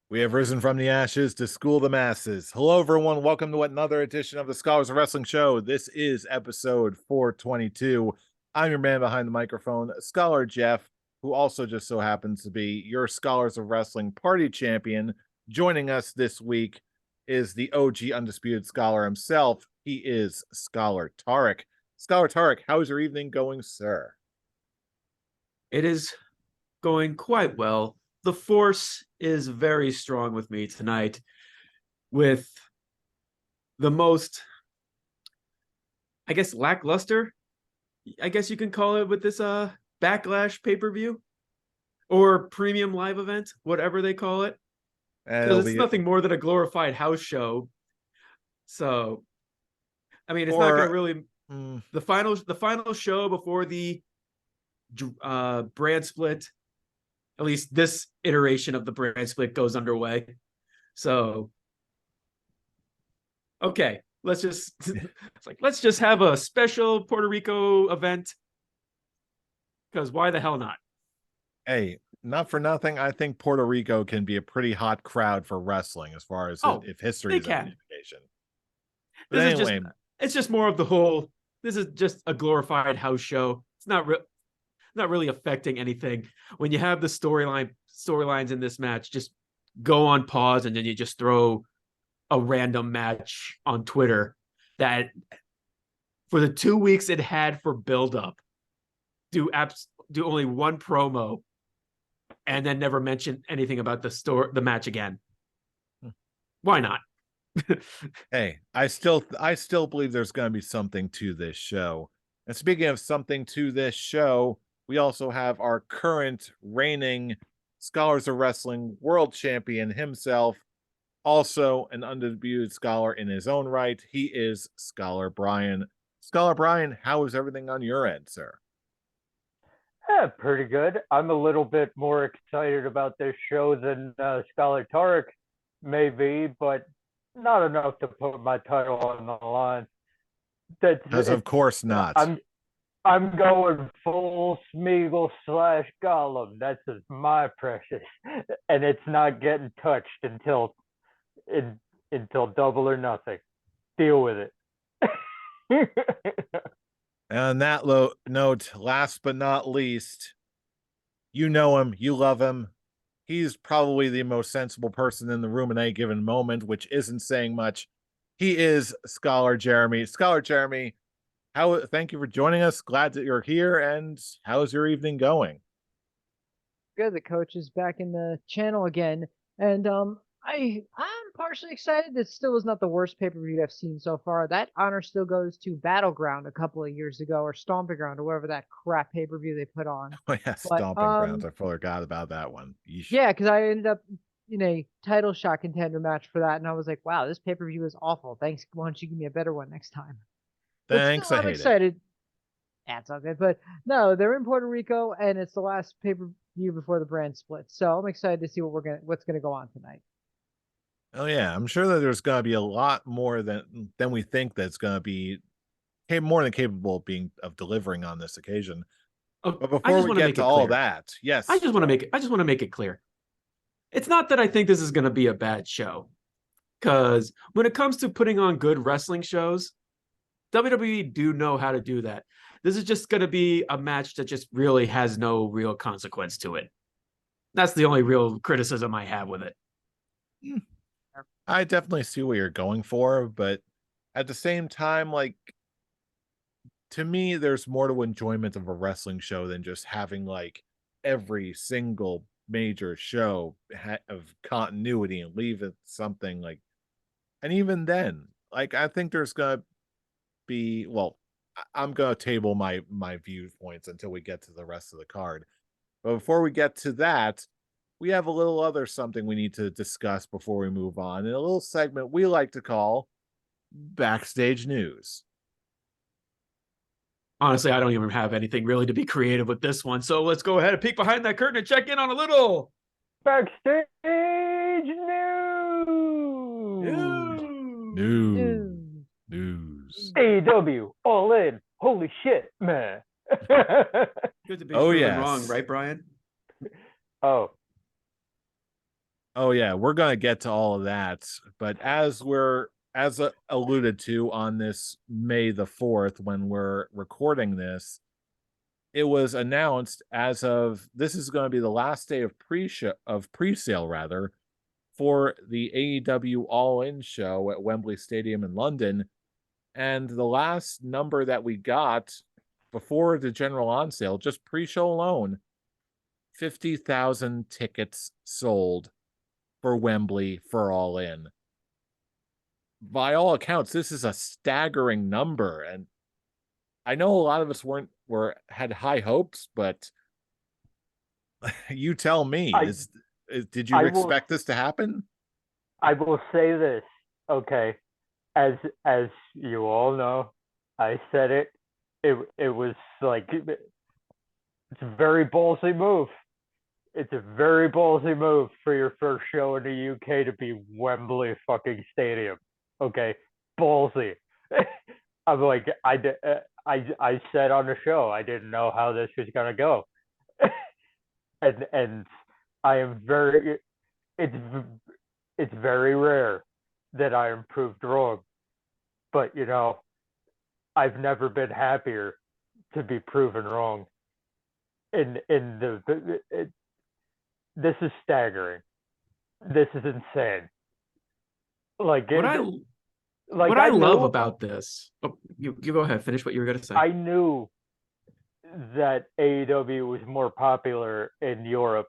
We have risen from the ashes to school the masses. Hello, everyone. Welcome to another edition of the Scholars of Wrestling Show. This is episode 422. I'm your man behind the microphone, Scholar Jeff, who also just so happens to be your Scholars of Wrestling party champion. Joining us this week is the OG Undisputed Scholar himself. He is Scholar Tarek. Scholar Tarek, how is your evening going, sir? It is going quite well. The force is very strong with me tonight with the most, I guess, lackluster, I guess you can call it, with this Backlash pay-per-view or premium live event, whatever they call it. Because it's nothing more than a glorified house show. So, I mean, it's not going to really... The final show before the brand split, at least this iteration of the brand split, goes underway. So, okay, let's just have a special Puerto Rico event, because why the hell not? Hey, not for nothing, I think Puerto Rico can be a pretty hot crowd for wrestling as far as if history is any indication. But anyway, it's just more of the whole, this is just a glorified house show. It's not really affecting anything. When you have the storylines in this match, just go on pause and then you just throw a random match on Twitter that for the 2 weeks it had for build-up, do only one promo and then never mention anything about the match again. Why not? Hey, I still believe there's going to be something to this show. And speaking of something to this show, we also have our current reigning Scholars of Wrestling world champion himself, also an undisputed scholar in his own right. He is Scholar Brian. Scholar Brian, how is everything on your end, sir? Yeah, pretty good. I'm a little bit more excited about this show than Scholar Tarek may be, but not enough to put my title on the line. Because of course not. I'm going full Smeagol / Gollum. That's my precious, and it's not getting touched until Double or Nothing. Deal with it. And on that note, last but not least, you know him, you love him. He's probably the most sensible person in the room in any given moment, which isn't saying much. He is Scholar Jeremy. Scholar Jeremy, thank you for joining us. Glad that you're here. And how's your evening going? Good. The coach is back in the channel again, and I'm partially excited. This still is not the worst pay-per-view I've seen so far. That honor still goes to Battleground a couple of years ago, or Stomping Ground, or whatever that crap pay-per-view they put on. Oh yeah, Stomping Grounds. I forgot about that one. Yeesh. Yeah, because I ended up in a title shot contender match for that, and I was like, wow, this pay-per-view is awful. Thanks. Why don't you give me a better one next time? Thanks. I'm excited. That's all good. But no, they're in Puerto Rico, and it's the last pay-per-view before the brand split. So I'm excited to see what's gonna go on tonight. Oh yeah, I'm sure that there's going to be a lot more than we think that's going to be more than capable of delivering on this occasion. But before we get to all that, yes, I just want to make it clear. It's not that I think this is going to be a bad show, because when it comes to putting on good wrestling shows, WWE do know how to do that. This is just going to be a match that just really has no real consequence to it. That's the only real criticism I have with it. I definitely see what you're going for, but at the same time, like, to me, there's more to enjoyment of a wrestling show than just having like every single major show of continuity and leave it something like. And even then, like, I think there's gonna be, well, I'm gonna table my viewpoints until we get to the rest of the card. But before we get to that, we have a little other something we need to discuss before we move on, in a little segment we like to call Backstage News. Honestly, I don't even have anything really to be creative with this one, so let's go ahead and peek behind that curtain and check in on a little Backstage News. AEW All In. Holy shit, man. Good to be proven wrong, right, Brian? Oh. Oh yeah, we're gonna get to all of that. But alluded to on this May the 4th, when we're recording this, it was announced as of this is going to be the last day of pre-sale rather for the AEW All In show at Wembley Stadium in London. And the last number that we got before the general on sale, just pre-show alone, 50,000 tickets sold for Wembley for All In. By all accounts, this is a staggering number, and I know a lot of us had high hopes, but you tell me, did you expect this to happen? I will say this, okay, as you all know, I said it. It was like, it's a very ballsy move. It's a very ballsy move for your first show in the UK to be Wembley fucking Stadium. Okay, ballsy. I'm like, I said on the show I didn't know how this was gonna go, and I am very. It's very rare that I am proved wrong, but I've never been happier to be proven wrong. This is staggering. This is insane. Like What I love about this. Oh, you go ahead. Finish what you were gonna say. I knew that AEW was more popular in Europe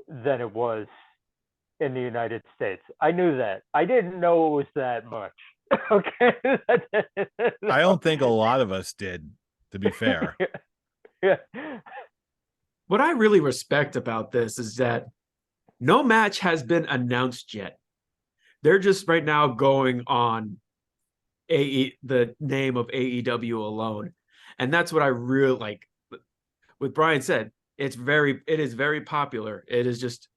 than it was in the United States. I knew that. I didn't know it was that much. Okay. I don't think a lot of us did, to be fair. Yeah. What I really respect about this is that no match has been announced yet. They're just right now going on the name of AEW alone. And that's what I really like. What Brian said, it is very popular. It is just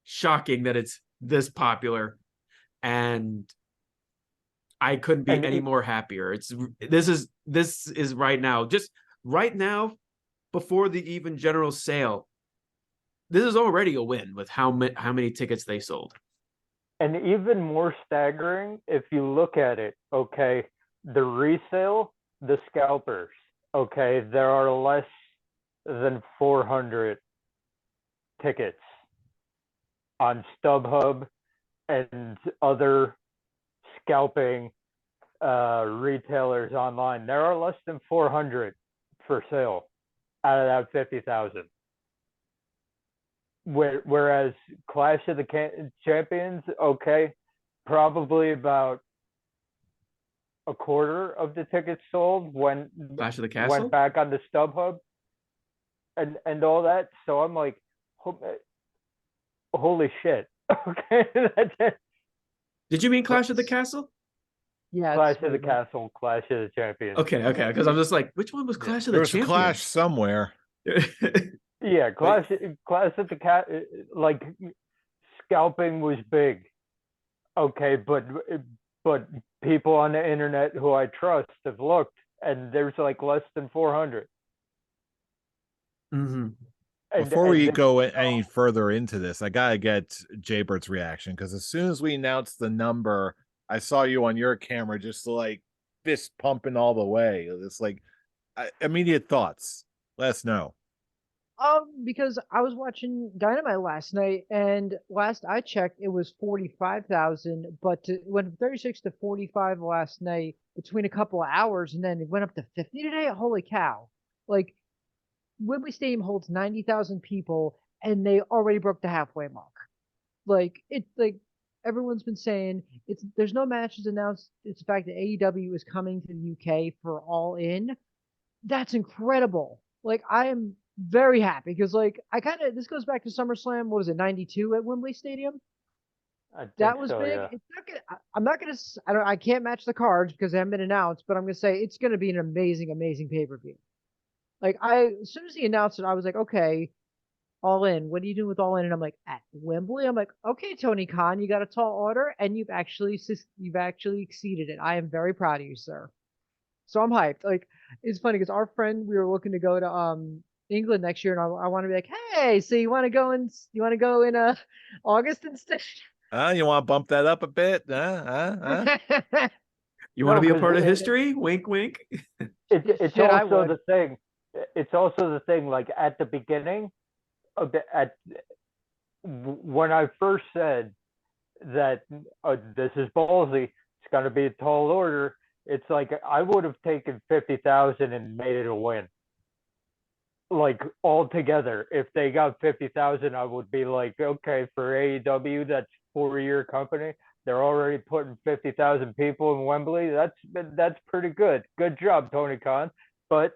shocking that it's this popular, and I couldn't be any more happier. This is right now, just right now, before the even general sale. This is already a win with how many tickets they sold. And even more staggering, if you look at it, okay, the resale, the scalpers, okay, there are less than 400 tickets on StubHub and other scalping retailers online. There are less than 400 for sale out of that 50,000. Whereas Clash of the Champions, okay, probably about a quarter of the tickets sold when Clash of the Castle went back on the StubHub and all that. So I'm like, holy shit. Okay. Did you mean Clash of the Castle? Yeah, Clash of the Castle, Clash of the Champions. Okay, because I'm just like, which one was Clash of the There was Champions? a Clash somewhere. Yeah, Clash of the Cat, like scalping was big. Okay, but people on the internet who I trust have looked, and there's like less than 400. Mm-hmm. Before we go any further into this, I gotta get Jaybert's reaction, because as soon as we announced the number, I saw you on your camera just like fist pumping all the way. It's like immediate thoughts. Let us know. Because I was watching Dynamite last night, and last I checked, it was 45,000, but it went from 36 to 45 last night between a couple of hours, and then it went up to 50 today. Holy cow! Like, Wembley Stadium holds 90,000 people, and they already broke the halfway mark. Like, everyone's been saying, there's no matches announced. It's the fact that AEW is coming to the UK for All In. That's incredible. Like, I am very happy because, like, this goes back to SummerSlam. What was it, 92 at Wembley Stadium? That was big. Yeah. It's not gonna. I'm not gonna. I can't match the cards because they haven't been announced. But I'm gonna say it's gonna be an amazing, amazing pay-per-view. Like, as soon as he announced it, I was like, okay, All In. What are you doing with All In? And I'm like, at Wembley. I'm like, okay, Tony Khan, you got a tall order, and you've actually exceeded it. I am very proud of you, sir. So I'm hyped. Like, it's funny because our friend, we were looking to go to England next year, and I want to be like, hey, so you want to go in August instead? You want to bump that up a bit? You want No, to be a 'cause part of history? Wink, wink. it's Shit, I also would. the thing. It's also the thing. Like at the beginning of when I first said that this is ballsy, it's going to be a tall order. It's like I would have taken 50,000 and made it a win. Like altogether, if they got 50,000, I would be like, okay, for AEW, that's 4-year company. They're already putting 50,000 people in Wembley. That's pretty good. Good job, Tony Khan. But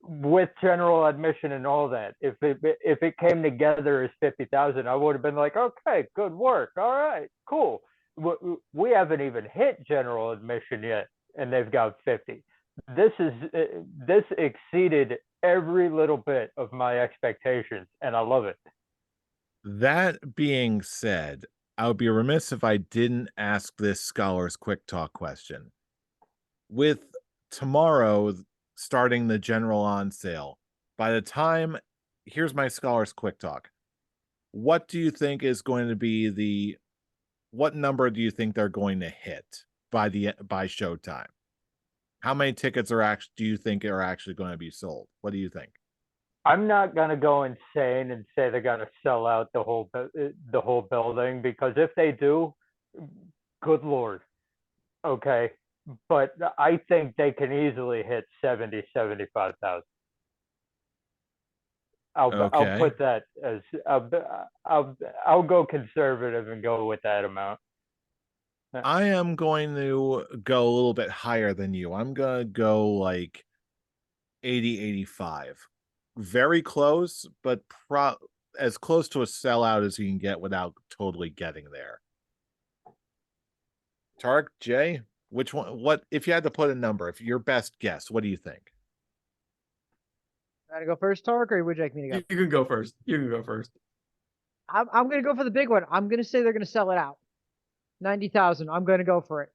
with general admission and all that, if it came together as 50,000, I would have been like, okay, good work. All right, cool. We haven't even hit general admission yet, and they've got 50. This exceeded every little bit of my expectations, and I love it. That being said, I would be remiss if I didn't ask this Scholar's Quick Talk question. With tomorrow starting the general on sale, by the time, here's my Scholar's Quick Talk. What do you think is going to be what number do you think they're going to hit by showtime? How many tickets do you think are actually going to be sold? What do you think? I'm not gonna go insane and say they're gonna sell out the whole building, because if they do, good lord, okay. But I think they can easily hit 75,000. I'll Okay. put that as I'll go conservative and go with that amount. I am going to go a little bit higher than you. I'm going to go like 80, 85. Very close, but as close to a sellout as you can get without totally getting there. Tarek, Jay, which one? What if you had to put a number? If your best guess, what do you think? Gotta go first, Tark, or would you like me to go? You can go first. You can go first. I'm gonna go for the big one. I'm gonna say they're gonna sell it out. 90,000. I'm gonna go for it.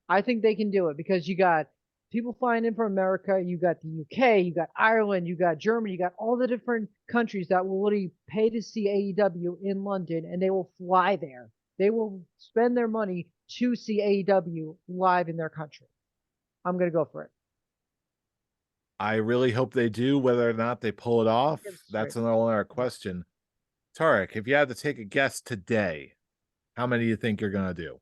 I think they can do it because you got people flying in from America, you got the UK, you got Ireland, you got Germany, you got all the different countries that will literally pay to see AEW in London, and they will fly there. They will spend their money to see AEW live in their country. I'm gonna go for it. I really hope they do. Whether or not they pull it off, that's another question. Tarek, if you had to take a guess today, how many do you think you're gonna do?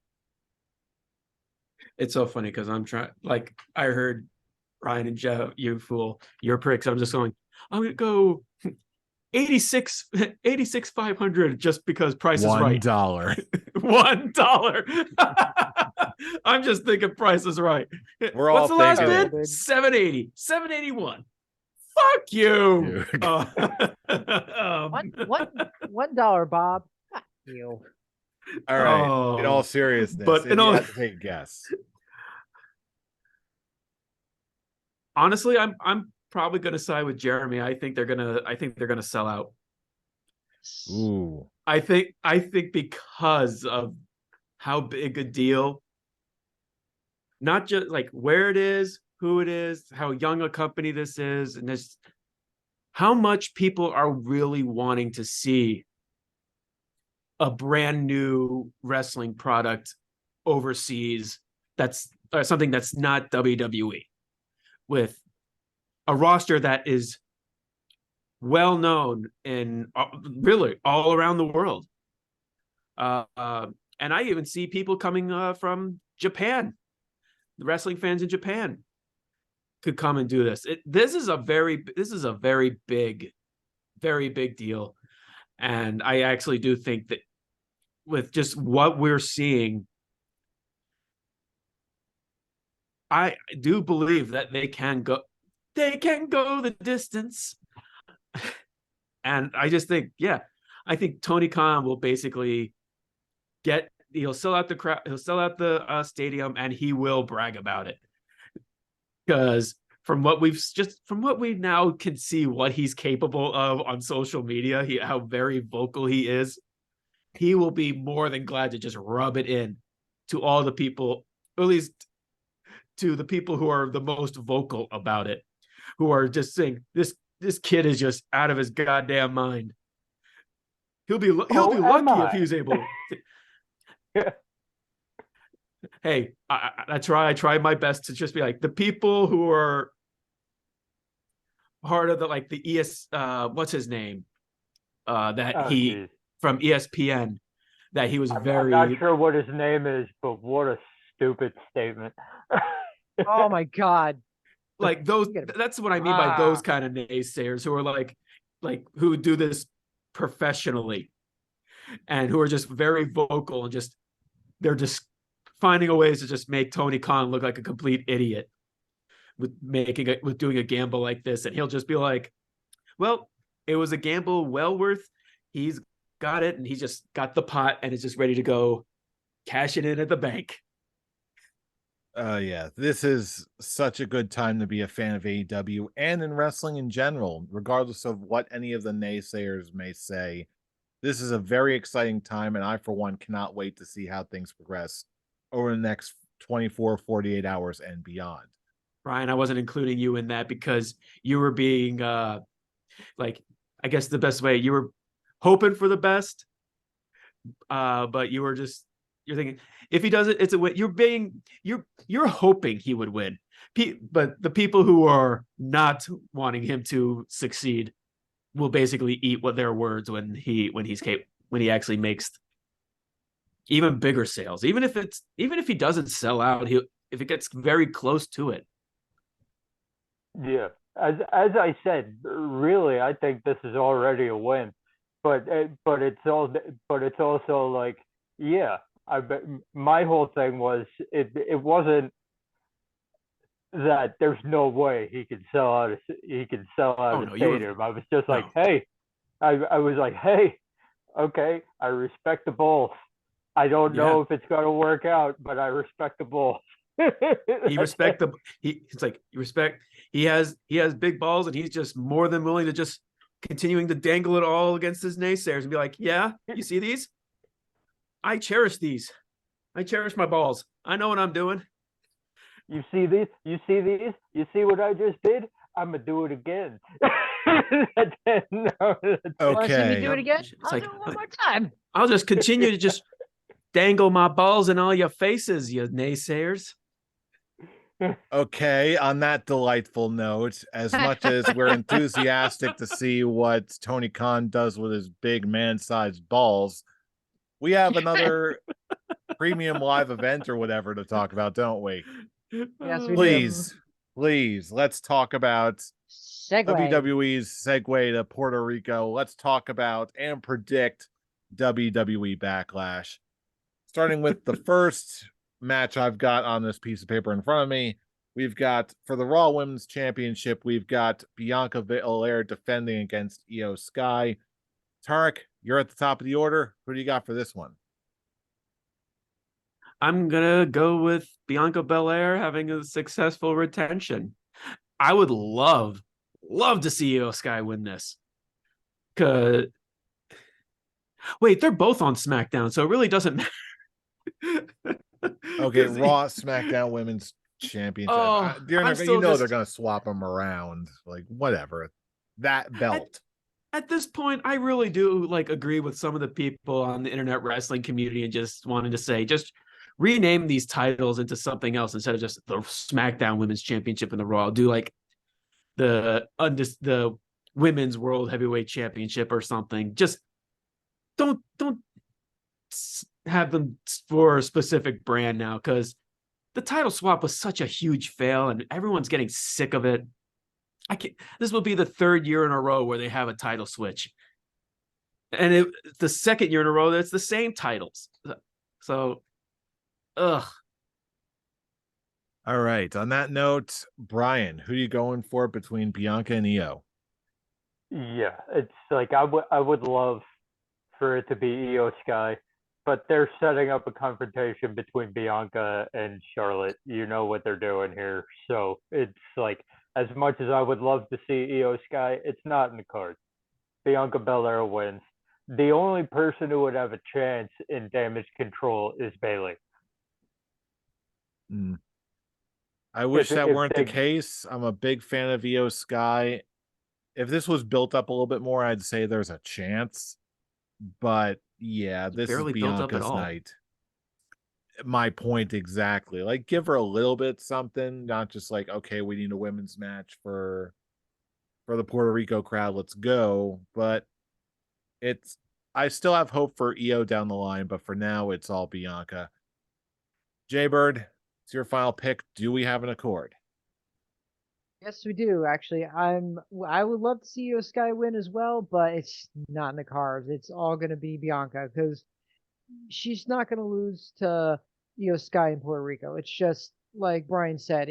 It's so funny because I'm trying, like, I heard Ryan and Joe, you fool, you're pricks. I'm just going, I'm gonna go 86 500 just because price is right. $1. $1. I'm just thinking price is right. We're What's all the last thinking bid? 780, 781. Fuck you. $1, Bob. Fuck you. All right. In all seriousness, but if you had to take a guess. Honestly, I'm probably gonna side with Jeremy. I think they're gonna sell out. Ooh. I think because of how big a deal, not just like where it is, who it is, how young a company this is, and just how much people are really wanting to see a brand new wrestling product overseas that's something that's not WWE, with a roster that is well known in really all around the world. And I even see people coming from Japan. The wrestling fans in Japan could come and do this. This is a very big deal. And I actually do think that with just what we're seeing, I do believe that they can go the distance. And I just think, I think Tony Khan will basically he'll sell out the crowd, he'll sell out the stadium, and he will brag about it. Because from what we now can see what he's capable of on social media, how very vocal he is, he will be more than glad to just rub it in to all the people, or at least to the people who are the most vocal about it. who are just saying this kid is just out of his goddamn mind. He'll be lucky if he's able. Hey, I try my best to just be like the people who are part of the what's his name, that he geez. from ESPN, that he was I'm very. not sure what his name is, but what a stupid statement. Oh my God. Like those, that's what I mean by those kind of naysayers who are like who do this professionally and who are just very vocal and they're just finding a ways to just make Tony Khan look like a complete idiot with doing a gamble like this. And he'll just be like, well, it was a gamble well worth. He's got it, and he just got the pot and is just ready to go cash it in at the bank. Yeah, this is such a good time to be a fan of AEW and in wrestling in general, regardless of what any of the naysayers may say. This is a very exciting time, and I, for one, cannot wait to see how things progress over the next 24, 48 hours and beyond. Brian, I wasn't including you in that because you were being I guess the best way, you were hoping for the best, but you're thinking if he does it, it's a win. You're hoping he would win. But the people who are not wanting him to succeed will basically eat what their words when he actually makes even bigger sales. Even if he doesn't sell out, if it gets very close to it. Yeah, as I said, really, I think this is already a win, but it's also like, yeah, my whole thing was it wasn't that there's no way he could sell out a stadium. I was just like, hey, I was like, hey, okay, I respect the Bulls. I don't know if it's gonna work out, but I respect the Bulls. He has big balls, and he's just more than willing to just continuing to dangle it all against his naysayers and be like, yeah, you see these? I cherish these. I cherish my balls. I know what I'm doing. You see these? You see these? You see what I just did? I'm gonna do it again. Okay. Want to see me do it again? I'll do it one more time. I'll just continue to just dangle my balls in all your faces, you naysayers. Okay, on that delightful note, as much as we're enthusiastic to see what Tony Khan does with his big man-sized balls, we have another premium live event or whatever to talk about, don't we? Yes, we do. Please, let's talk about WWE's segue to Puerto Rico. Let's talk about and predict WWE Backlash. Starting with the first match I've got on this piece of paper in front of me, we've got, for the Raw Women's Championship, we've got Bianca Belair defending against Io Sky. Tarek, you're at the top of the order. Who do you got for this one? I'm gonna go with Bianca Belair having a successful retention. I would love to see Io Sky win this. Cause wait, they're both on SmackDown, so it really doesn't matter. Okay, Raw, SmackDown Women's Championship. They're gonna swap them around. Like, whatever. That belt. At this point, I really do agree with some of the people on the internet wrestling community and just wanting to say, just rename these titles into something else instead of just the SmackDown Women's Championship and the Raw. Do the Women's World Heavyweight Championship or something. Just don't have them for a specific brand now, because the title swap was such a huge fail and everyone's getting sick of it. This will be the third year in a row where they have a title switch, and the second year in a row that's the same titles. So, ugh. All right. On that note, Brian, who are you going for between Bianca and Io? Yeah, it's like I would love for it to be Io Sky, but they're setting up a confrontation between Bianca and Charlotte. You know what they're doing here, so it's like, as much as I would love to see Io Sky, it's not in the cards. Bianca Belair wins. The only person who would have a chance in Damage Control is Bayley. I wish that if weren't the they case. I'm a big fan of Io Sky. If this was built up a little bit more, I'd say there's a chance. But yeah, this is Barely built up at Bianca's all. night. My point exactly. Like, give her a little bit something, not just like, okay, we need a women's match for the Puerto Rico crowd. Let's go. But it's I still have hope for EO down the line, but for now it's all Bianca. Jaybird, it's your final pick. Do we have an accord? Yes, we do. Actually, I would love to see Io Sky win as well, but it's not in the cards. It's all going to be Bianca because she's not going to lose to Io Sky in Puerto Rico. It's just like Brian said.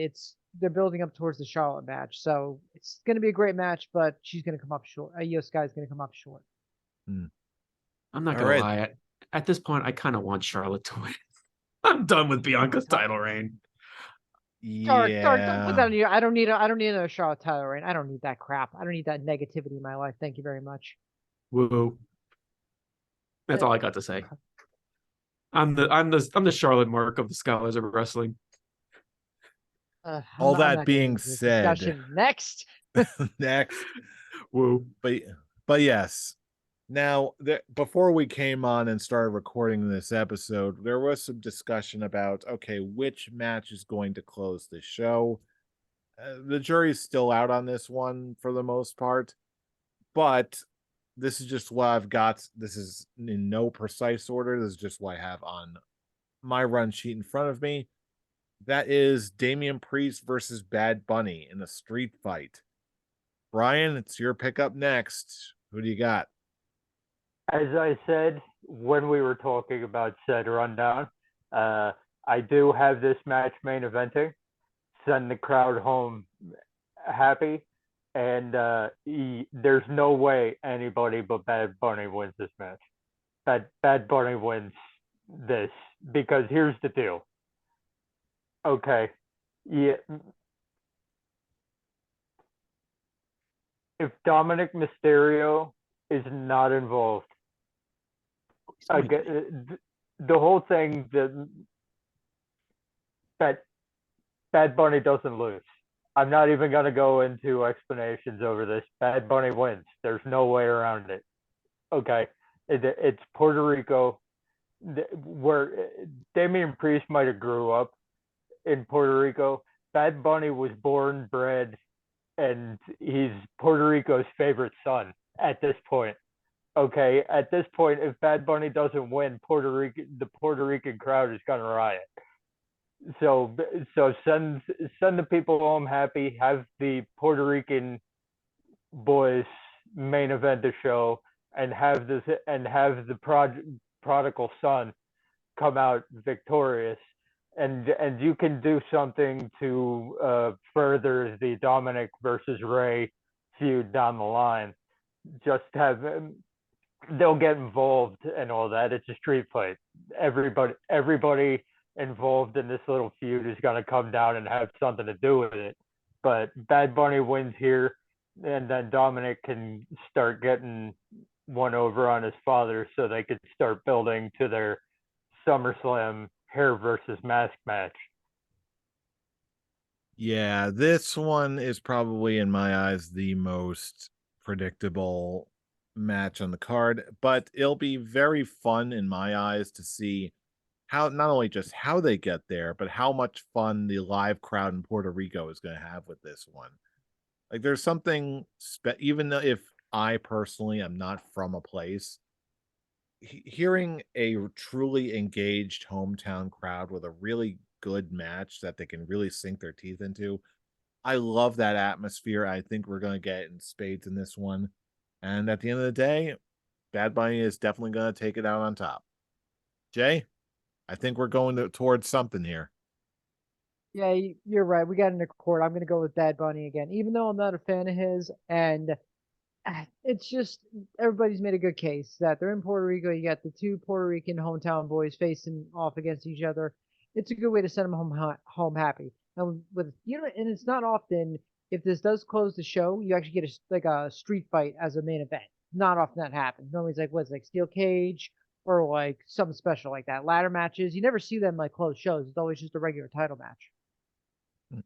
They're building up towards the Charlotte match, so it's going to be a great match, but she's going to come up short. Io Sky is going to come up short. Hmm. I'm not All gonna right. lie. At this point, I kind of want Charlotte to win. I'm done with Bianca's title reign. Sorry, don't put that Yeah. on you. I don't need another Charlotte title reign. I don't need that crap. I don't need that negativity in my life. Thank you very much. Woo. That's Uh, all I got to say. I'm the Charlotte Mark of the scholars of wrestling. All I'm that not getting being into this said, discussion. Next. next. Woo. But yes. Now, before we came on and started recording this episode, there was some discussion about, okay, which match is going to close the show. The jury's still out on this one for the most part, but this is just what I've got. This is in no precise order. This is just what I have on my run sheet in front of me. That is Damian Priest versus Bad Bunny in a street fight. Brian, it's your pick up next. Who do you got? As I said when we were talking about said rundown, I do have this match main eventing. Send the crowd home happy, and there's no way anybody but Bad Bunny wins this match. Bad Bunny wins this because here's the deal. Okay, yeah, if Dominic Mysterio is not involved, the whole thing that Bad Bunny doesn't lose. I'm not even going to go into explanations over this. Bad Bunny wins. There's no way around it. Okay, it's Puerto Rico, where Damian Priest might have grew up in Puerto Rico. Bad Bunny was born, bred, and he's Puerto Rico's favorite son at this point. Okay, at this point, if Bad Bunny doesn't win, the Puerto Rican crowd is gonna riot. So send the people home happy. Have the Puerto Rican boys main event the show, and have the prodigal son come out victorious. And you can do something to further the Dominic versus Ray feud down the line. Just have they'll get involved and all that. It's a street fight. Everybody involved in this little feud is going to come down and have something to do with it. But Bad Bunny wins here, and then Dominic can start getting one over on his father, so they could start building to their SummerSlam hair versus mask match. Yeah, this one is probably, in my eyes, the most predictable match on the card, but it'll be very fun in my eyes to see how not only just how they get there, but how much fun the live crowd in Puerto Rico is going to have with this one. Like, there's something, even though if I personally am not from a place, hearing a truly engaged hometown crowd with a really good match that they can really sink their teeth into. I love that atmosphere. I think we're going to get in spades in this one. And at the end of the day, Bad Bunny is definitely going to take it out on top. Jay, I think we're going towards something here. Yeah, you're right. We got an accord. I'm going to go with Bad Bunny again, even though I'm not a fan of his. And it's just everybody's made a good case that they're in Puerto Rico. You got the two Puerto Rican hometown boys facing off against each other. It's a good way to send them home happy. And and it's not often if this does close the show, you actually get like a street fight as a main event. Not often that happens. Normally it's like what's like steel cage or like something special like that. Ladder matches, you never see them like close shows. It's always just a regular title match.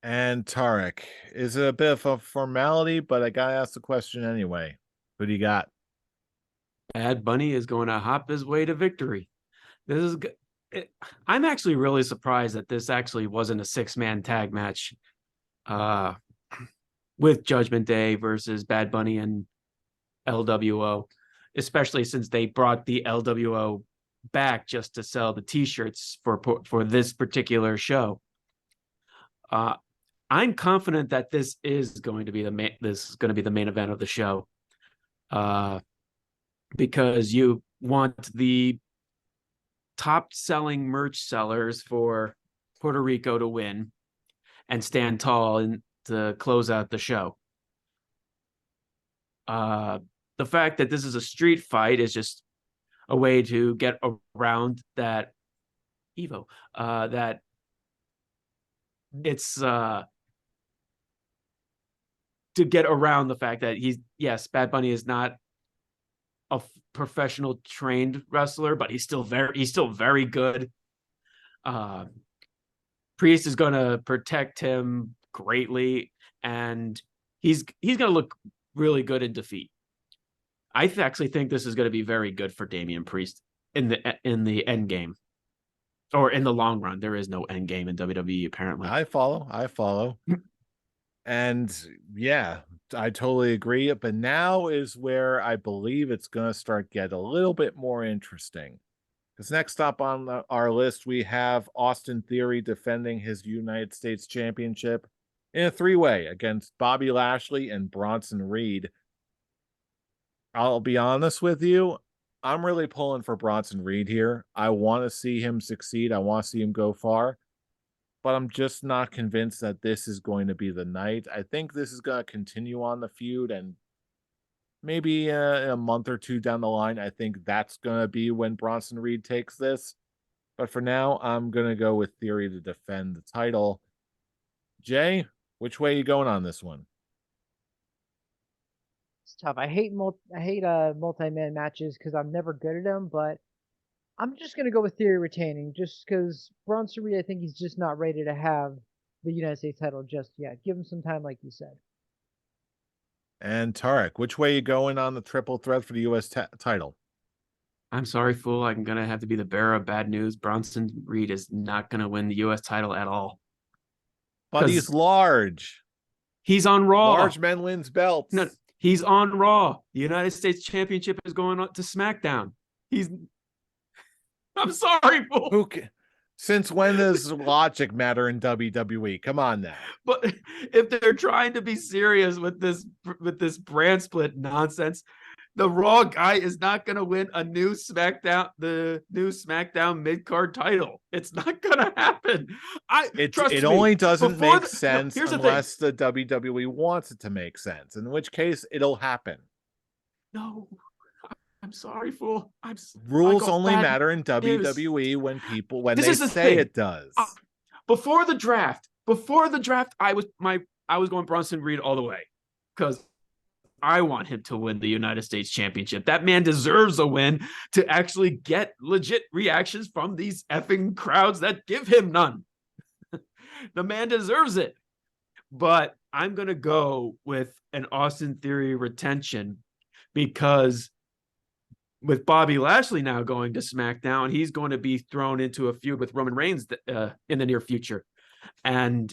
And Tarek, is it a bit of a formality, but I gotta ask the question anyway. Who do you got? Bad Bunny is going to hop his way to victory. This is I'm actually really surprised that this actually wasn't a 6-man tag match with Judgment Day versus Bad Bunny and LWO, especially since they brought the LWO back just to sell the t-shirts for this particular show. I'm confident that this is going to be the main event of the show, because you want the top selling merch sellers for Puerto Rico to win and stand tall and to close out the show. The fact that this is a street fight is just a way to get around that Evo, that it's to get around the fact that Bad Bunny is not a professional trained wrestler, but he's still very good. Priest is going to protect him greatly, and he's going to look really good in defeat. I actually think this is going to be very good for Damian Priest in the end game, or in the long run. There is no end game in WWE, apparently. I follow. And yeah, I totally agree. But now is where I believe it's going to start get a little bit more interesting. Because next up on our list, we have Austin Theory defending his United States Championship in a 3-way against Bobby Lashley and Bronson Reed. I'll be honest with you, I'm really pulling for Bronson Reed here. I want to see him succeed. I want to see him go far. But I'm just not convinced that this is going to be the night. I think this is going to continue on the feud, and maybe a month or two down the line, I think that's going to be when Bronson Reed takes this. But for now, I'm going to go with Theory to defend the title. Jay, which way are you going on this one? It's tough. I hate multi-man matches because I'm never good at them, but I'm just gonna go with Theory retaining, just because Bronson Reed, I think he's just not ready to have the United States title just yet. Give him some time, like you said. And Tarek, which way are you going on the triple threat for the U.S. title? I'm sorry, fool. I'm going to have to be the bearer of bad news. Bronson Reed is not going to win the U.S. title at all. But he's large. He's on Raw. Large men wins belts. No, he's on Raw. The United States Championship is going on to SmackDown. I'm sorry, fool. Since when does logic matter in WWE? Come on now. But if they're trying to be serious with this brand split nonsense, the Raw guy is not going to win the new SmackDown mid-card title. It's not going to happen. It only doesn't make sense unless the WWE wants it to make sense, in which case it'll happen. No, I'm sorry, fool. Rules only matter in WWE when they say it does. Before the draft, I was going Bronson Reed all the way because I want him to win the United States Championship. That man deserves a win to actually get legit reactions from these effing crowds that give him none. The man deserves it. But I'm going to go with an Austin Theory retention because with Bobby Lashley now going to SmackDown, he's going to be thrown into a feud with Roman Reigns in the near future. And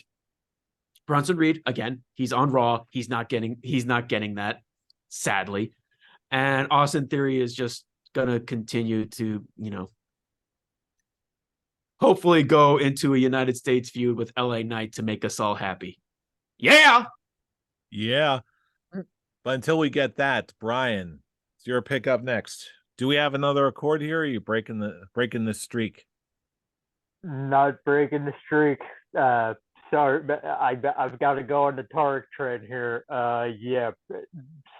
Bronson Reed, again, he's on Raw. He's not getting that, sadly. And Austin Theory is just going to continue to, hopefully go into a United States feud with LA Knight to make us all happy. Yeah. Yeah. But until we get that, Brian, it's your pick up next. Do we have another accord here? Or are you breaking the streak? Not breaking the streak. Sorry, but I've got to go on the Tarek trend here. Yeah,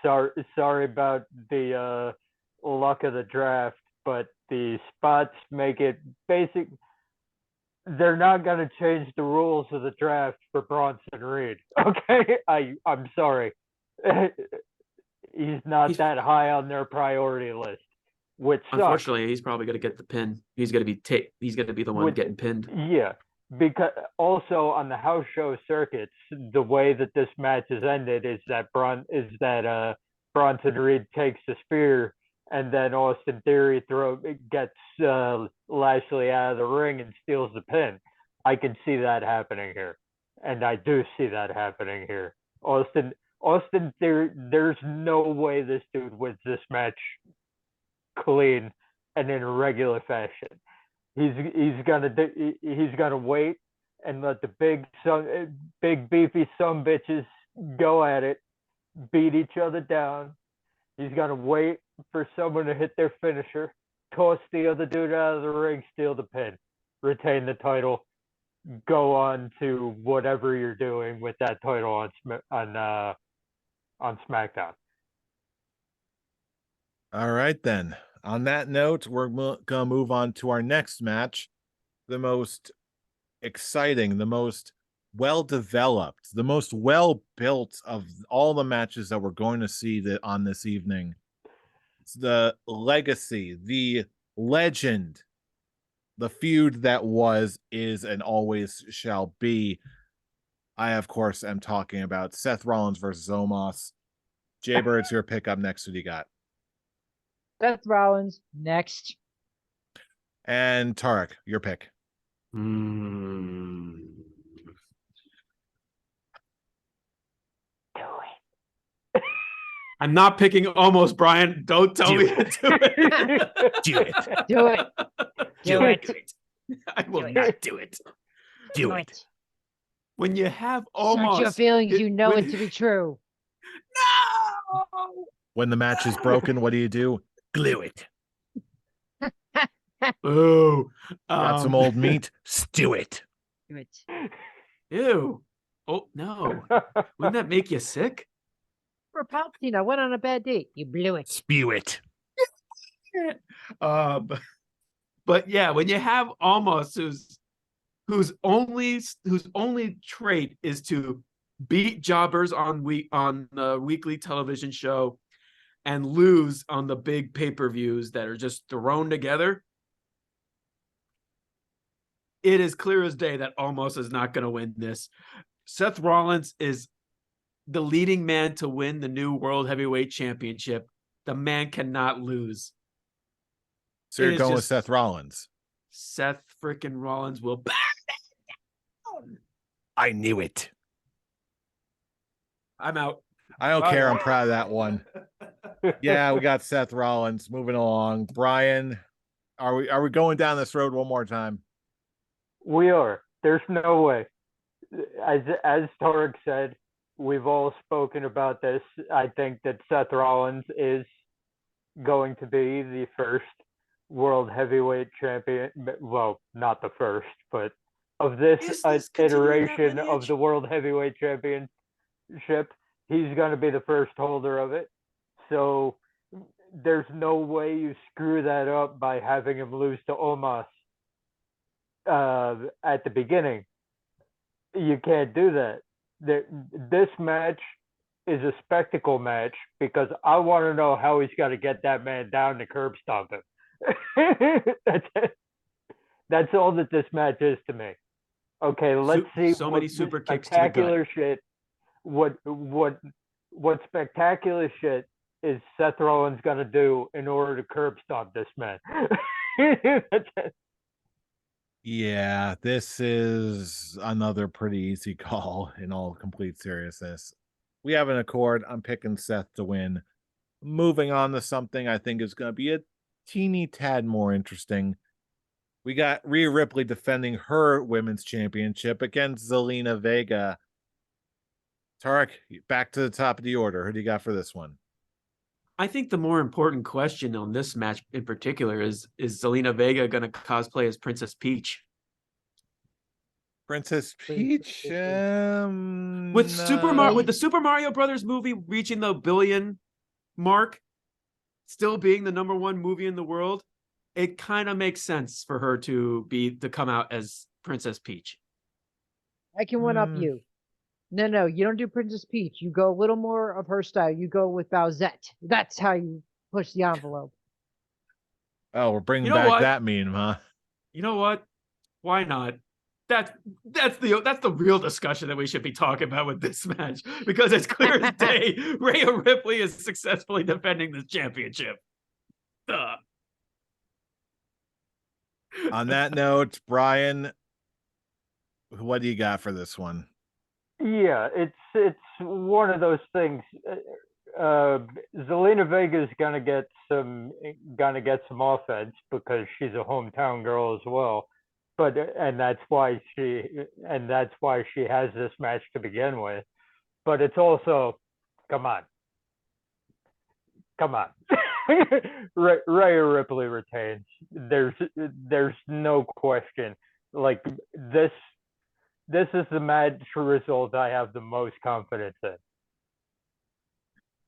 sorry about the luck of the draft, but the spots make it basic. They're not going to change the rules of the draft for Bronson Reed. Okay, I'm sorry. He's not that high on their priority list. Which unfortunately, he's probably going to get the pin. He's going to be the one getting pinned. Yeah, because also on the house show circuits, the way that this match is ended is that Bronson Reed takes the spear, and then Austin Theory gets Lashley out of the ring and steals the pin. I can see that happening here, and I do see that happening here. Austin Theory, there's no way this dude wins this match clean and in regular fashion. He's gonna wait and let the big beefy son bitches go at it, beat each other down. He's gonna wait for someone to hit their finisher, toss the other dude out of the ring, steal the pin, retain the title, go on to whatever you're doing with that title on SmackDown. All right, then. On that note, we're going to move on to our next match. The most exciting, the most well-developed, the most well-built of all the matches that we're going to see on this evening. It's the legacy, the legend, the feud that was, is, and always shall be. I, of course, am talking about Seth Rollins versus Omos. Jaybird, it's your pick up next. What do you got? Seth Rollins next. And Tarek, your pick. Hmm. Do it. I'm not picking almost, Brian. Don't tell me to do it. Do it. Do it. Do it. I will Do not do it. Do it. When you have Search almost your feelings, you know it to be true. No. When the match is broken, what do? Glue it. Ooh. Got some old meat? Stew it. Do it. Ew. Oh no. Wouldn't that make you sick? For Palpatine, I went on a bad date. You blew it. Spew it. But yeah, when you have almost whose only trait is to beat jobbers on the weekly television show and lose on the big pay-per-views that are just thrown together, it is clear as day that Almost is not going to win this. Seth Rollins is the leading man to win the new World Heavyweight Championship. The man cannot lose. So you're going with Seth Rollins. Seth freaking Rollins will back down. I knew it. I'm out. I don't care. I'm proud of that one. Yeah, we got Seth Rollins. Moving along. Brian, are we going down this road one more time? We are. There's no way. As Tarek said, we've all spoken about this. I think that Seth Rollins is going to be the first World Heavyweight Champion. Well, not the first, but of this iteration of the World Heavyweight Championship, he's going to be the first holder of it. So there's no way you screw that up by having him lose to Omos at the beginning. You can't do that. This match is a spectacle match because I want to know how he's got to get that man down to curb stomp him. That's it. That's all that this match is to me. Okay, let's see. So many super kicks to the gut. Shit. What spectacular shit is Seth Rollins gonna do in order to curb stomp this man? That's it. Yeah, this is another pretty easy call in all complete seriousness. We have an accord. I'm picking Seth to win. Moving on to something I think is going to be a teeny tad more interesting. We got Rhea Ripley defending her women's championship against Zelina Vega. Tarek, back to the top of the order. Who do you got for this one? I think the more important question on this match in particular is Zelina Vega going to cosplay as Princess Peach? Princess Peach? With the Super Mario Brothers movie reaching the billion mark, still being the #1 movie in the world, it kind of makes sense for her to come out as Princess Peach. I can one up you. No, you don't do Princess Peach. You go a little more of her style. You go with Bowsette. That's how you push the envelope. Oh, we're bringing back that meme, huh? You know what? Why not? that's the real discussion that we should be talking about with this match, because it's clear as day Rhea Ripley is successfully defending this championship. Duh. On that note, Brian, what do you got for this one? Yeah, it's one of those things. Zelina Vega is gonna get some offense because she's a hometown girl as well. But and that's why she has this match to begin with. But it's also, come on. Rhea Ripley retains. There's no question. Like this is the match result I have the most confidence in.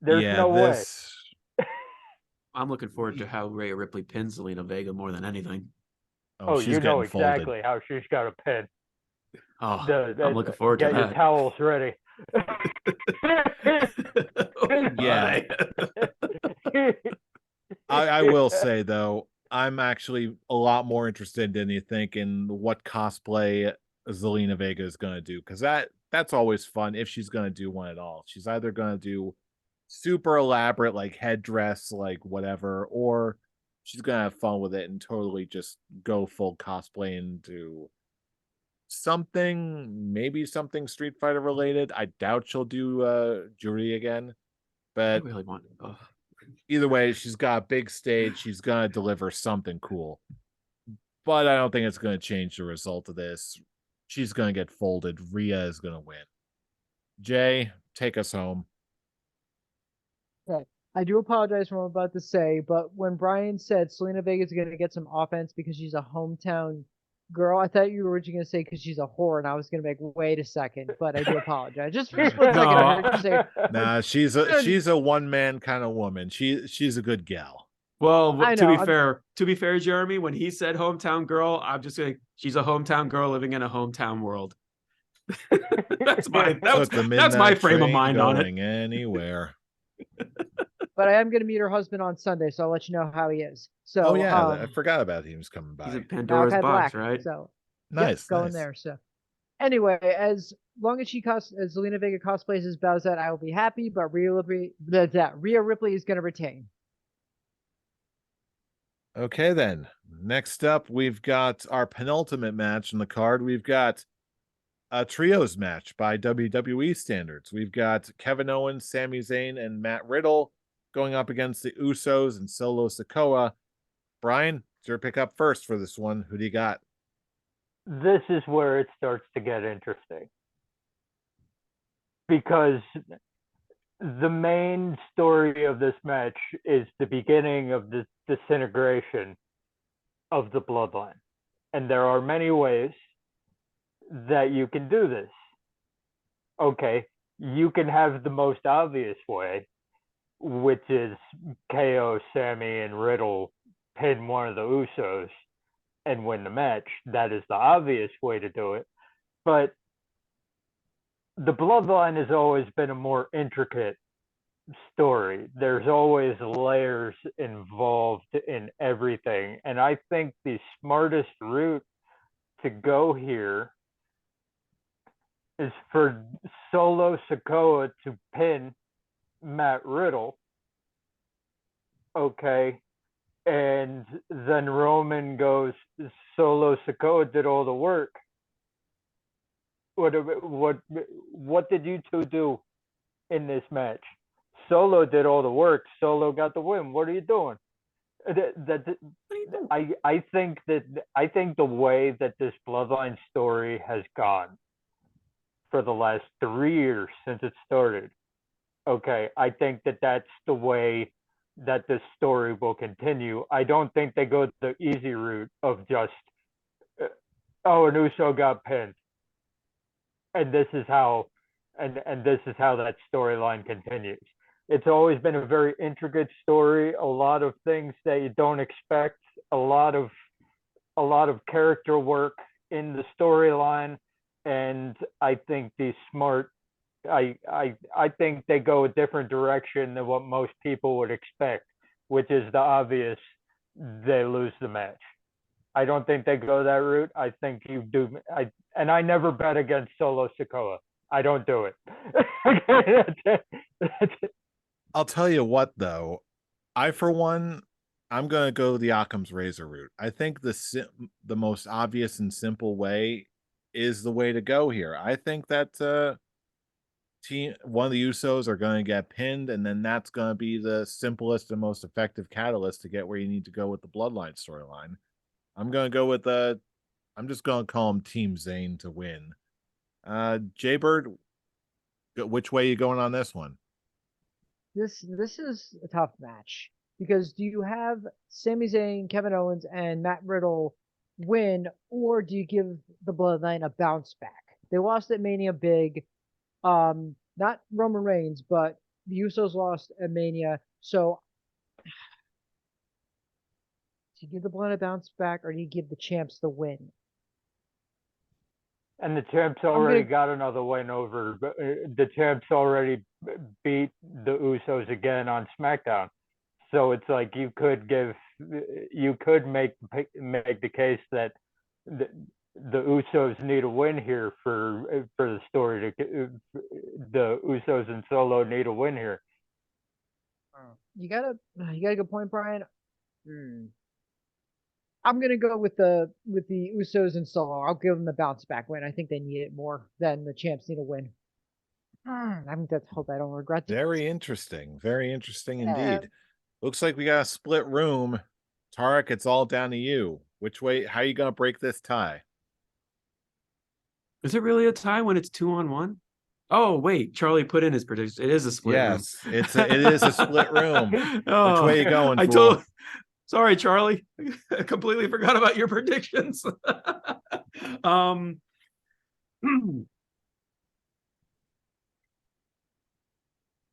There's no way. I'm looking forward to how Rhea Ripley pins Zelina Vega more than anything. Oh, she's you know exactly folded. how she's got a pin. Oh, I'm looking forward to that. Get your towels ready. Yeah. I will say though, I'm actually a lot more interested than you think in what cosplay Zelina Vega is going to do, because that's always fun if she's going to do one at all. She's either going to do super elaborate like headdress, like whatever, or she's going to have fun with it and totally just go full cosplay and do maybe something Street Fighter related. I doubt she'll do Juri again, I but really want. either way, she's got a big stage. She's gonna deliver something cool, but I don't think it's gonna change the result of this. She's gonna get folded. Rhea is gonna win. Jay, take us home. Okay. I do apologize for what I'm about to say, but when Brian said Selena Vega is going to get some offense because she's a hometown girl, I thought you were originally going to say because she's a whore, and I was going to make wait a second, but I do apologize. Just for a second, I heard you say, nah, she's a one man kind of woman. She's a good gal. Well, I to know, be fair, Jeremy, when he said hometown girl, I'm just like, she's a hometown girl living in a hometown world. that's my frame of mind on it. Anywhere. But I am going to meet her husband on Sunday, so I'll let you know how he is. So, oh yeah, I forgot about he was coming by. He's in Pandora's Malachi box, Black, right? So nice, going nice. there. So anyway, as long as as Zelina Vega cosplays as Bowsette, I will be happy. But Rhea Ripley is going to retain. Okay, then. Next up, we've got our penultimate match on the card. We've got a trios match by WWE standards. We've got Kevin Owens, Sami Zayn, and Matt Riddle going up against the Usos and Solo Sikoa. Brian, it's your pick up first for this one. Who do you got? This is where it starts to get interesting. Because the main story of this match is the beginning of the disintegration of the bloodline. And there are many ways that you can do this. Okay, you can have the most obvious way, which is KO Sammy and Riddle pin one of the Usos and win the match. That is the obvious way to do it. But the bloodline has always been a more intricate story. There's always layers involved in everything. And I think the smartest route to go here is for Solo Sikoa to pin Matt Riddle. Okay. And then Roman goes, Solo Sikoa did all the work. What did you two do in this match? Solo did all the work. Solo got the win. What are you doing? I think the way that this bloodline story has gone for the last 3 years since it started, okay, I think that that's the way that this story will continue. I don't think they go the easy route of just, oh, an Uso got pinned, and this is how that storyline continues. It's always been a very intricate story, a lot of things that you don't expect, a lot of character work in the storyline, and I think I think they go a different direction than what most people would expect, which is the obvious: they lose the match. I don't think they go that route. I think you do. I never bet against Solo Sikoa. I don't do it. That's it. I'll tell you what, though. I, for one, I'm going to go the Occam's razor route. I think the most obvious and simple way is the way to go here. I think that one of the Usos are going to get pinned, and then that's going to be the simplest and most effective catalyst to get where you need to go with the Bloodline storyline. I'm going to go with I'm just going to call him Team Zayn to win. Jaybird, which way are you going on this one? This is a tough match because do you have Sami Zayn, Kevin Owens, and Matt Riddle win, or do you give the Bloodline a bounce back? They lost at Mania big. Not Roman Reigns, but the Usos lost at Mania. So do you give the Bloodline a bounce back, or do you give the champs the win? And the champs already got another win over. The champs already beat the Usos again on SmackDown. So it's like you could make the case that the Usos need a win here for the story to. The Usos and Solo need a win here. You got a good point, Brian. I'm gonna go with the Usos and Solo. I'll give them the bounce back win. I think they need it more than the champs need a win. I think that's hope I don't regret. Very interesting. Very interesting indeed. Looks like we got a split room. Tarek, it's all down to you. Which way? How are you gonna break this tie? Is it really a tie when it's 2-on-1? Oh wait, Charlie put in his prediction. It is a split room. Yes, it is a split room. Which way are you going? Sorry, Charlie. I completely forgot about your predictions.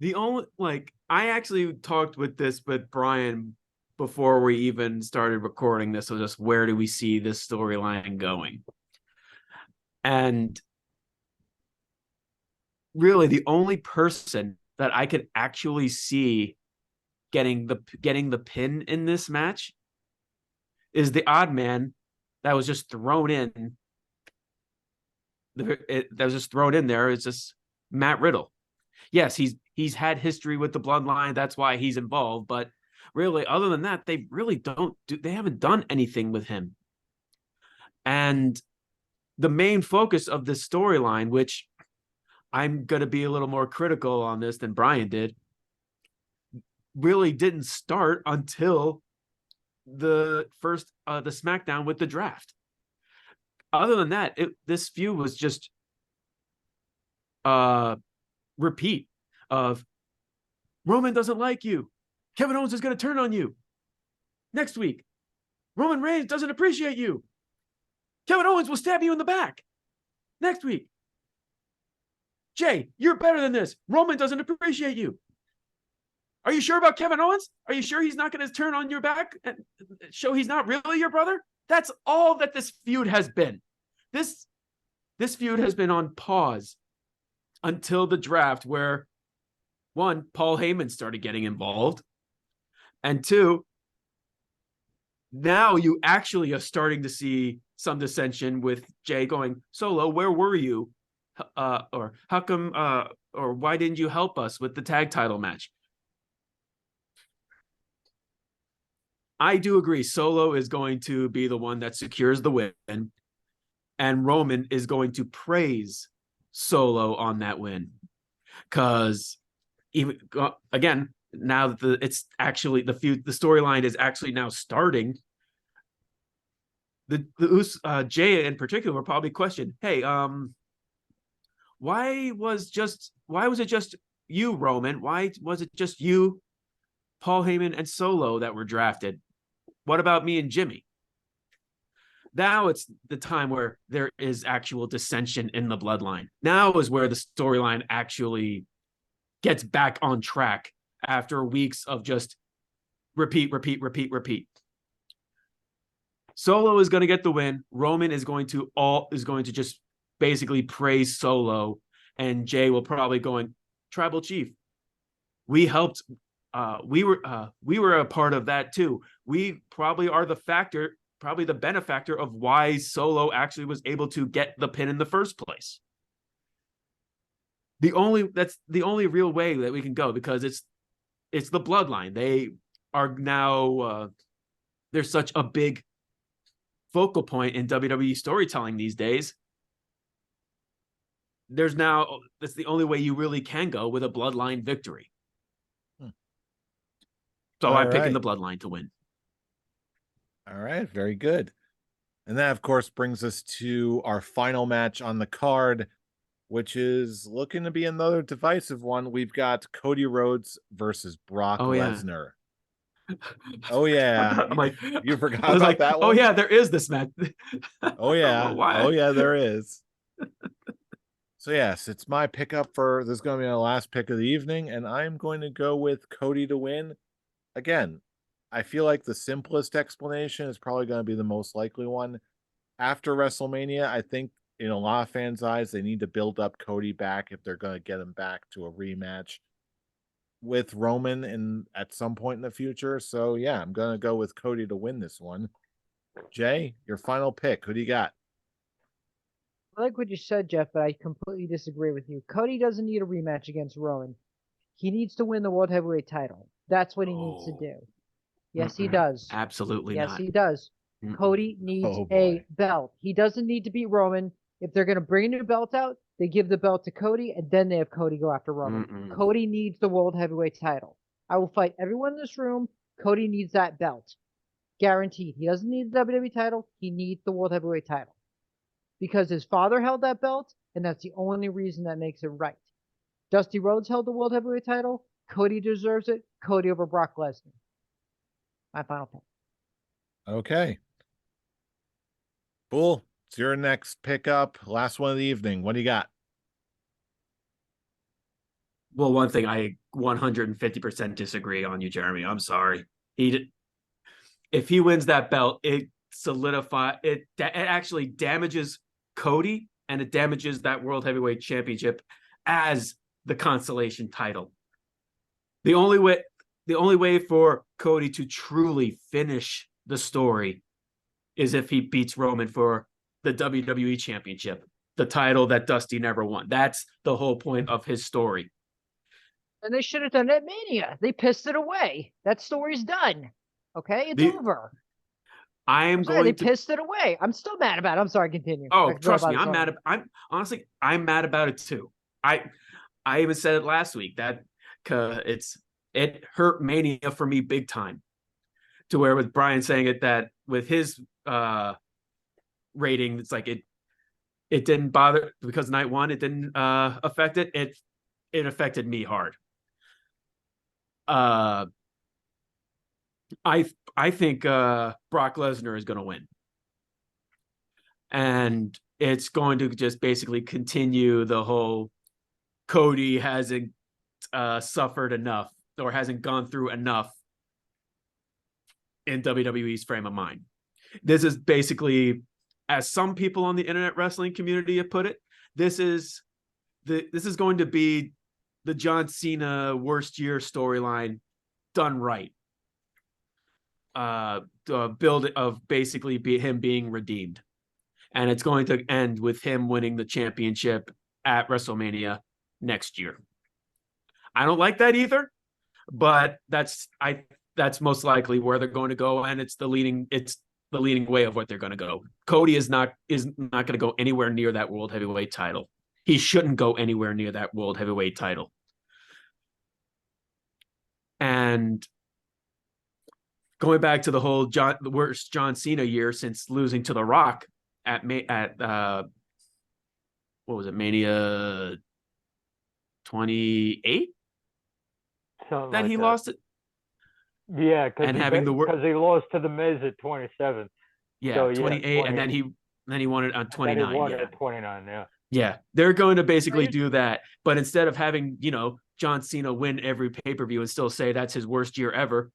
The only I actually talked with Brian before we even started recording this. So just where do we see this storyline going? And really, the only person that I could actually see getting the pin in this match is the odd man that was just thrown in. That was just thrown in there. It's just Matt Riddle. Yes, he's had history with the Bloodline. That's why he's involved. But really, other than that, they really they haven't done anything with him. And the main focus of this storyline, which I'm going to be a little more critical on this than Brian did, really didn't start until the SmackDown with the draft. Other than that, this feud was just repeat of Roman doesn't like you. Kevin Owens is going to turn on you. Next week, Roman Reigns doesn't appreciate you. Kevin Owens will stab you in the back. Next week, Jay, you're better than this. Roman doesn't appreciate you. Are you sure about Kevin Owens? Are you sure he's not going to turn on your back and show he's not really your brother? That's all that this feud has been. This feud has been on pause until the draft, where one, Paul Heyman started getting involved, and two, now you actually are starting to see some dissension with Jay going, Solo, where were you? Or how come, or why didn't you help us with the tag title match? I do agree. Solo is going to be the one that secures the win, and Roman is going to praise Solo on that win. Because even again, now that it's actually the storyline is actually now starting. Jay in particular will probably question, hey, why was it just you, Roman? Why was it just you, Paul Heyman, and Solo that were drafted? What about me and Jimmy? Now it's the time where there is actual dissension in the bloodline. Now is where the storyline actually gets back on track after weeks of just repeat. Solo is going to get the win. Roman is going to just basically praise Solo, and Jay will probably going, Tribal Chief, we helped. We were a part of that too. We probably are the factor probably the benefactor of why Solo actually was able to get the pin in the first place. That's the only real way that we can go, because it's the bloodline. They are now they're such a big focal point in WWE storytelling these days. That's the only way you really can go, with a bloodline victory. So I'm picking the bloodline to win. All right, very good. And that, of course, brings us to our final match on the card, which is looking to be another divisive one. We've got Cody Rhodes versus Brock Lesnar. Oh yeah, I'm like, you forgot about that one? Oh yeah, there is this match. Oh yeah, oh yeah, there is. So yes, it's my pickup for this is going to be my last pick of the evening, and I'm going to go with Cody to win. Again, I feel like the simplest explanation is probably going to be the most likely one. After WrestleMania, I think in a lot of fans' eyes, they need to build up Cody back if they're going to get him back to a rematch with Roman at some point in the future. So yeah, I'm going to go with Cody to win this one. Jay, your final pick. Who do you got? I like what you said, Jeff, but I completely disagree with you. Cody doesn't need a rematch against Rowan. He needs to win the World Heavyweight title. That's what he needs to do. Yes, he does. Absolutely yes, not. He does. Cody needs a belt. He doesn't need to beat Roman. If they're going to bring a new belt out, they give the belt to Cody, and then they have Cody go after Roman. Cody needs the World Heavyweight title. I will fight everyone in this room. Cody needs that belt. Guaranteed. He doesn't need the WWE title. He needs the World Heavyweight title. Because his father held that belt, and that's the only reason that makes it right. Dusty Rhodes held the World Heavyweight title. Cody deserves it. Cody over Brock Lesnar. My final pick. Okay. Cool. It's your next pickup. Last one of the evening. What do you got? Well, one thing I 150% disagree on you, Jeremy. I'm sorry. If he wins that belt, it actually damages Cody, and it damages that World Heavyweight Championship as the consolation title. The only way for Cody to truly finish the story is if he beats Roman for the WWE Championship, the title that Dusty never won. That's the whole point of his story. And they should have done it at Mania. They pissed it away. That story's done. Okay, it's over. They pissed it away. I'm still mad about it. I'm sorry. Continue. Oh, trust me, I'm mad. I'm mad about it too. I even said it last week that it hurt Mania for me big time. To where with Brian saying it that with his rating, it's like it didn't bother because night one it didn't affect it. It affected me hard. I think Brock Lesnar is going to win. And it's going to just basically continue the whole Cody hasn't suffered enough or hasn't gone through enough in WWE's frame of mind. This is basically, as some people on the internet wrestling community have put it, this is going to be the John Cena worst year storyline done right. Build of basically him being redeemed, and it's going to end with him winning the championship at WrestleMania next year. I don't like that either, but that's most likely where they're going to go, and it's the leading way of what they're going to go. Cody is not going to go anywhere near that World Heavyweight title. He shouldn't go anywhere near that World Heavyweight title. And going back to the whole the worst John Cena year since losing to The Rock at what was it, Mania 28? That he lost it. Yeah, because he lost to the Miz at 27. Yeah, so, 28, and then he won it on 29. He won it at 29. Yeah. Yeah, they're going to basically do that, but instead of having John Cena win every pay-per-view and still say that's his worst year ever,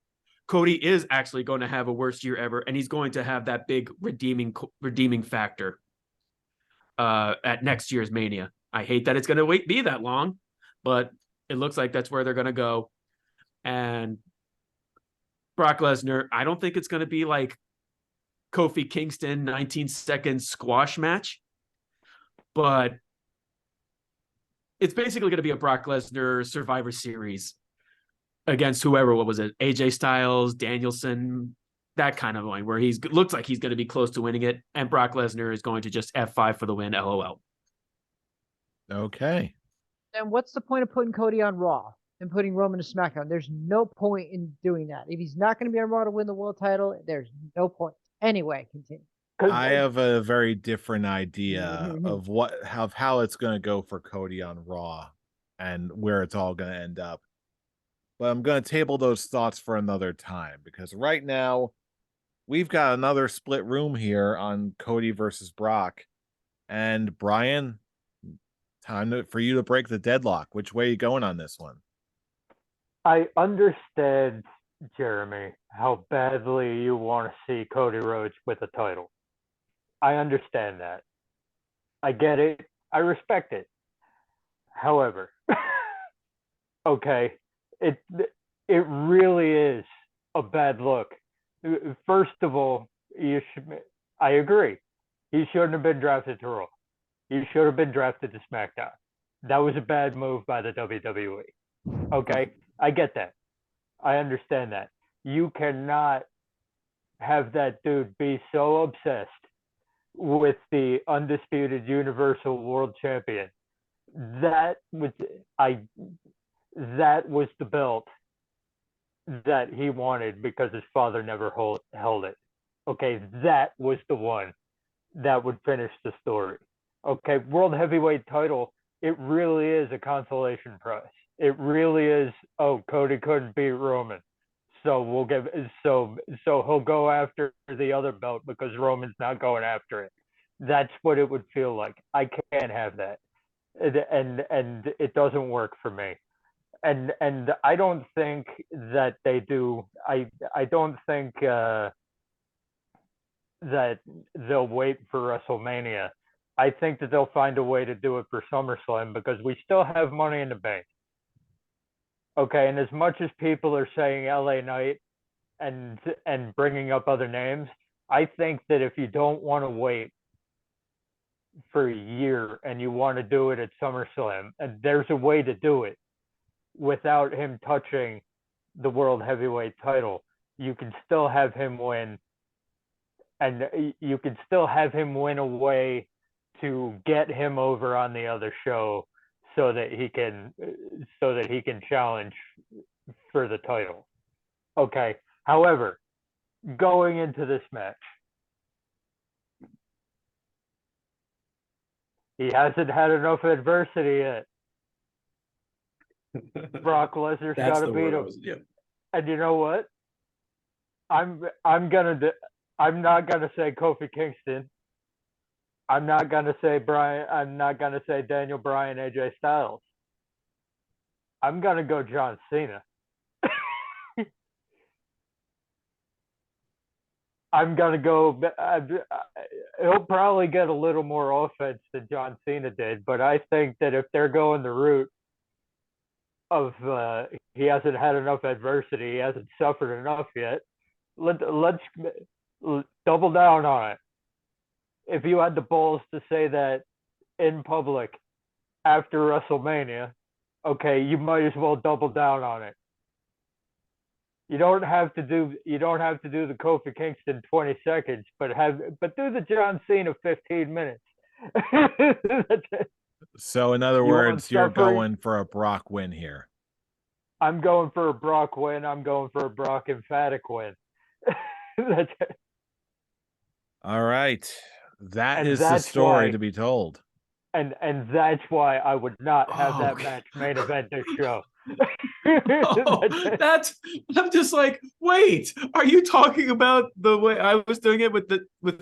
Cody is actually going to have a worst year ever, and he's going to have that big redeeming factor at next year's Mania. I hate that it's going to be that long, but it looks like that's where they're going to go. And Brock Lesnar, I don't think it's going to be like Kofi Kingston 19-second squash match, but it's basically going to be a Brock Lesnar Survivor Series against whoever. What was it? AJ Styles, Danielson, that kind of one where looks like he's going to be close to winning it, and Brock Lesnar is going to just F5 for the win. LOL. Okay. Then what's the point of putting Cody on Raw and putting Roman to SmackDown? There's no point in doing that. If he's not going to be on Raw to win the world title, there's no point. Anyway, continue. I have a very different idea of how it's going to go for Cody on Raw and where it's all going to end up. But I'm going to table those thoughts for another time, because right now we've got another split room here on Cody versus Brock. And Brian, for you to break the deadlock. Which way are you going on this one? I understand, Jeremy, how badly you want to see Cody Rhodes with a title. I understand that. I get it. I respect it. However, okay, it really is a bad look. First of all, I agree. He shouldn't have been drafted to Raw. He should have been drafted to SmackDown. That was a bad move by the WWE. Okay, I get that. I understand that. You cannot have that dude be so obsessed with the undisputed Universal World Champion. That was the belt that he wanted because his father never held it. Okay, that was the one that would finish the story. Okay, World Heavyweight title, it really is a consolation prize. It really is, oh, Cody couldn't beat Roman, so he'll go after the other belt because Roman's not going after it. That's what it would feel like. I can't have that. And it doesn't work for me. And I don't think that they do. I don't think that they'll wait for WrestleMania. I think that they'll find a way to do it for SummerSlam, because we still have Money in the Bank. Okay, and as much as people are saying LA Knight and bringing up other names, I think that if you don't want to wait for a year and you want to do it at SummerSlam, and there's a way to do it without him touching the World Heavyweight title, you can still have him win, and you can still have him win a way to get him over on the other show so that he can challenge for the title. Okay. However, going into this match, he hasn't had enough adversity yet. Brock Lesnar's got to beat him. Yeah. And you know what? I'm not gonna say Kofi Kingston. I'm not gonna say Brian. I'm not gonna say Daniel Bryan, AJ Styles. I'm gonna go John Cena. I'm gonna go. He'll probably get a little more offense than John Cena did, but I think that if they're going the route of he hasn't had enough adversity, he hasn't suffered enough yet, let's double down on it. If you had the balls to say that in public after WrestleMania, okay, you might as well double down on it. You don't have to do the Kofi Kingston 20 seconds, but do the John Cena 15 minutes. So in other words, you're going for a Brock win here. I'm going for a Brock win. I'm going for a Brock emphatic win. That's it. All right. That is the story to be told. And that's why I would not have that match main event this show. I'm just like, wait, are you talking about the way I was doing it with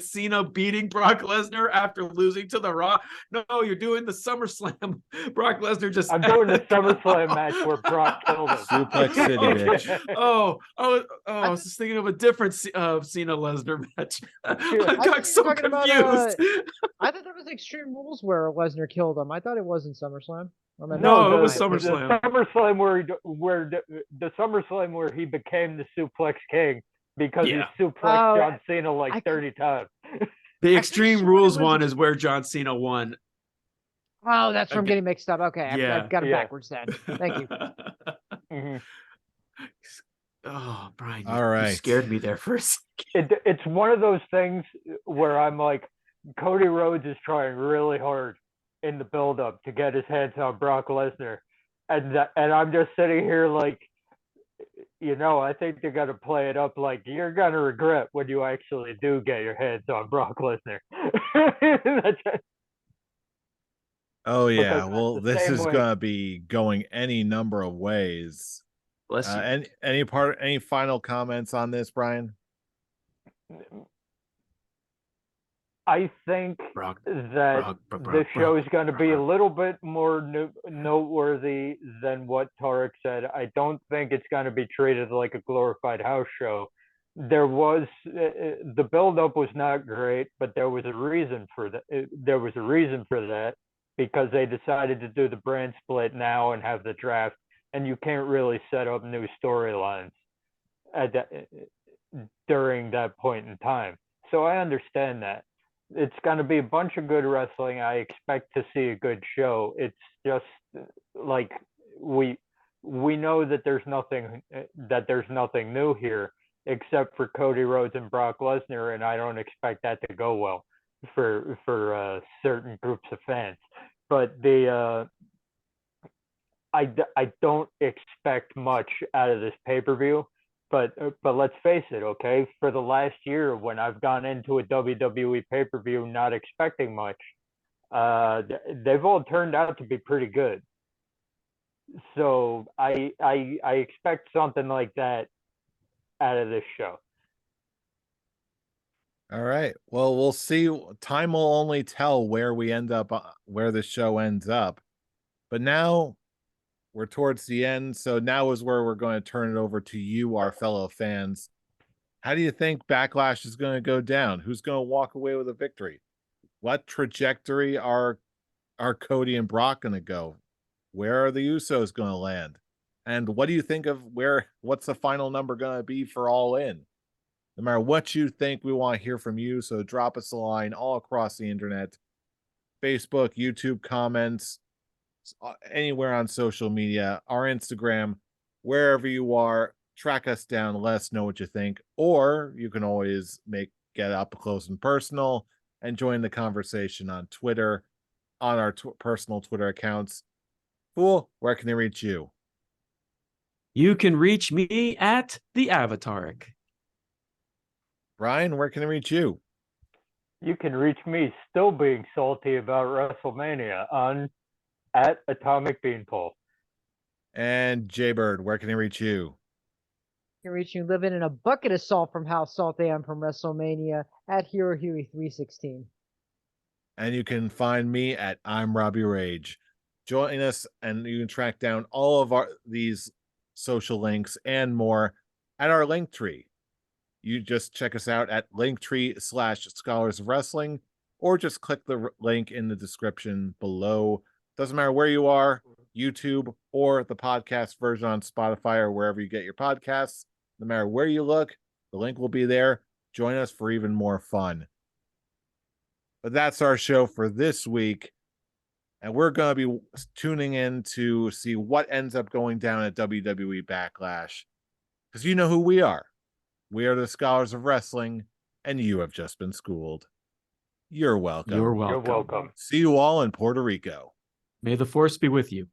Cena beating Brock Lesnar after losing to The Raw? No, you're doing the SummerSlam. Brock Lesnar just. I'm doing the SummerSlam match where Brock killed him. Suplex City, bitch. I was just thinking of a different Cena Lesnar match. I got so confused. I thought that was Extreme Rules where Lesnar killed him. I thought it wasn't SummerSlam. No, it was SummerSlam. The SummerSlam where he became the Suplex King because Yeah. he suplexed Oh, John Cena like I- 30 times. The I Extreme could've sworn it Rules was- one is where John Cena won. Oh, that's where I'm Aga- getting mixed up. Okay, Yeah. I've got it Yeah. backwards then. Thank you. Mhm. Oh, Brian, All you right. scared me there for a second. It's one of those things where I'm like, Cody Rhodes is trying really hard in the build-up to get his hands on Brock Lesnar, and I'm just sitting here like, I think they got to play it up like you're gonna regret when you actually do get your hands on Brock Lesnar. Oh yeah. Because Well, that's the this same is way- gonna be going any number of ways. Bless you. Any final comments on this, Brian? I think Brock, that Brock, this show is going to be a Brock. little bit more noteworthy than what Tarek said. I don't think it's going to be treated like a glorified house show. There was the build-up was not great, but there was a reason for that. There was a reason for that because they decided to do the brand split now and have the draft, and you can't really set up new storylines during that point in time. So I understand that. It's going to be a bunch of good wrestling. I expect to see a good show. It's just like we know that there's nothing new here except for Cody Rhodes and Brock Lesnar, and I don't expect that to go well for certain groups of fans. But I don't expect much out of this pay-per-view. But let's face it, okay? For the last year, when I've gone into a WWE pay-per-view not expecting much, they've all turned out to be pretty good. So I expect something like that out of this show. All right. Well, we'll see. Time will only tell where we end up, where the show ends up. But now we're towards the end. So now is where we're going to turn it over to you, our fellow fans. How do you think Backlash is going to go down? Who's going to walk away with a victory? What trajectory are Cody and Brock going to go? Where are the Usos going to land? And what do you think of what's the final number going to be for All In? No matter what you think, we want to hear from you. So drop us a line all across the internet, Facebook, YouTube comments, anywhere on social media, our Instagram, wherever you are, track us down, let us know what you think. Or you can always get up close and personal and join the conversation on Twitter, on our personal Twitter accounts. Fool, where can they reach you? You can reach me at the Avataric. Brian, where can they reach you? You can reach me still being salty about WrestleMania on at Atomic Beanpole. And Jaybird, where can they reach you? You can reach you living in a bucket of salt from how salty I am from WrestleMania at Hero Huey 316. And you can find me at I'm Robbie Rage. Join us, and you can track down all of these social links and more at our link tree. You just check us out at linktree/Scholars of Wrestling, or just click the link in the description below. Doesn't matter where you are, YouTube or the podcast version on Spotify or wherever you get your podcasts. No matter where you look, the link will be there. Join us for even more fun. But that's our show for this week. And we're going to be tuning in to see what ends up going down at WWE Backlash. Because you know who we are. We are the Scholars of Wrestling, and you have just been schooled. You're welcome. You're welcome. You're welcome. See you all in Puerto Rico. May the force be with you.